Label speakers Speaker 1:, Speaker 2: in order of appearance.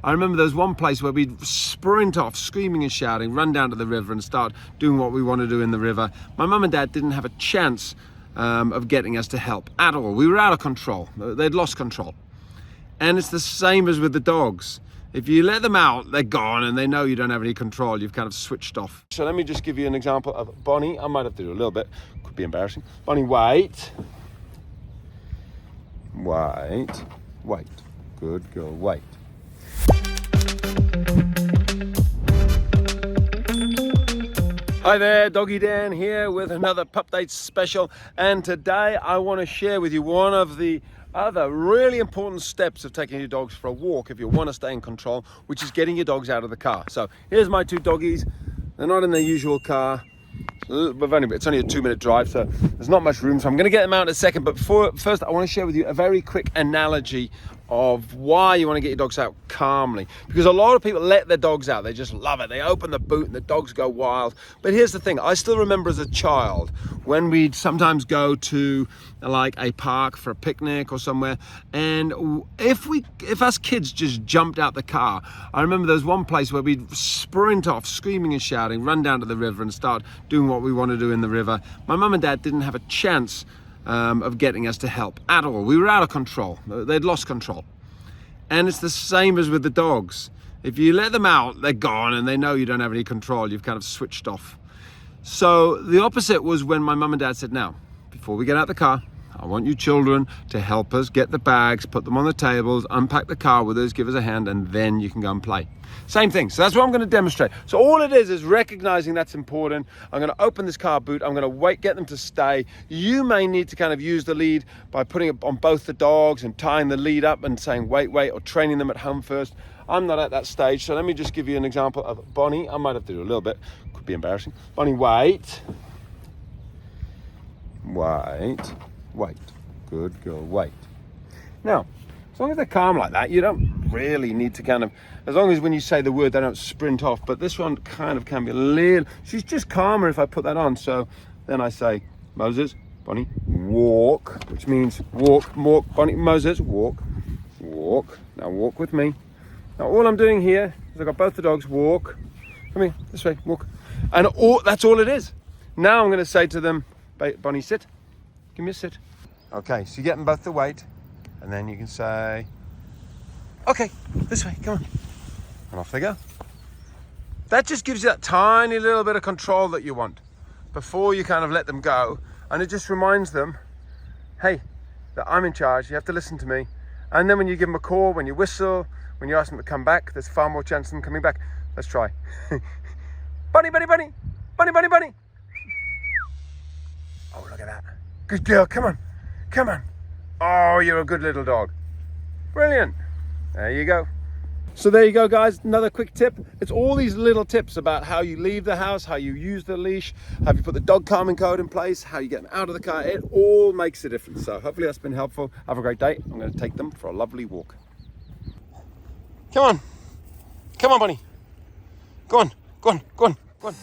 Speaker 1: I remember there was one place where we'd sprint off, screaming and shouting, run down to the river and start doing what we want to do in the river. My mum and dad didn't have a chance of getting us to help at all. We were out of control. They'd lost control. And it's the same as with the dogs. If you let them out, they're gone and they know you don't have any control. You've kind of switched off. So let me just give you an example of Bonnie. I might have to do a little bit. Could be embarrassing. Bonnie, wait. Wait. Wait. Good girl, wait. Hi there, Doggy Dan here with another Pup Dates special, and today I want to share with you one of the other really important steps of taking your dogs for a walk if you want to stay in control, which is getting your dogs out of the car. So here's my two doggies. They're not in their usual car. It's only a 2-minute drive, so there's not much room, so I'm going to get them out in a second. But first I want to share with you a very quick analogy of why you want to get your dogs out calmly, because a lot of people let their dogs out. They just love it. They open the boot and the dogs go wild. But here's the thing, I still remember as a child when we'd sometimes go to like a park for a picnic or somewhere, and if us kids just jumped out the car, I remember there was one place where we'd sprint off, screaming and shouting, run down to the river and start doing what we want to do in the river. My mum and dad didn't have a chance of getting us to help at all. We were out of control. They'd lost control. And it's the same as with the dogs. If you let them out, they're gone and they know you don't have any control. You've kind of switched off. So the opposite was when my mum and dad said, now, before we get out the car, I want you children to help us get the bags, put them on the tables, unpack the car with us, give us a hand, and then you can go and play. Same thing. So that's what I'm going to demonstrate. So all it is recognizing that's important. I'm going to open this car boot. I'm going to get them to stay. You may need to kind of use the lead by putting it on both the dogs and tying the lead up and saying, wait, or training them at home first. I'm not at that stage. So let me just give you an example of Bonnie. I might have to do a little bit. Could be embarrassing. Bonnie, wait. Wait. Wait. Good girl, wait. Now, as long as they're calm like that, you don't really need to kind of, as long as when you say the word, they don't sprint off. But this one kind of can be a little, she's just calmer if I put that on. So then I say, Moses, Bonnie, walk, which means walk, Bonnie, Moses, walk. Now walk with me. Now all I'm doing here is I've got both the dogs, walk. Come here, this way, walk. And that's all it is. Now I'm going to say to them, Bonnie, sit. Give me a sit. Okay, so you get them both the weight, and then you can say, okay, this way, come on. And off they go. That just gives you that tiny little bit of control that you want before you kind of let them go. And it just reminds them, hey, that I'm in charge, you have to listen to me. And then when you give them a call, when you whistle, when you ask them to come back, there's far more chance of them coming back. Let's try. Bunny, bunny, bunny, bunny, bunny, bunny. Oh, look at that. Good girl, come on. Come on. Oh, you're a good little dog. Brilliant. There you go. So there you go, guys. Another quick tip. It's all these little tips about how you leave the house, how you use the leash, how you put the dog calming code in place, how you get them out of the car. It all makes a difference. So hopefully that's been helpful. Have a great day. I'm going to take them for a lovely walk. Come on. Come on, Bunny. Go on. Go on. Go on. Go on.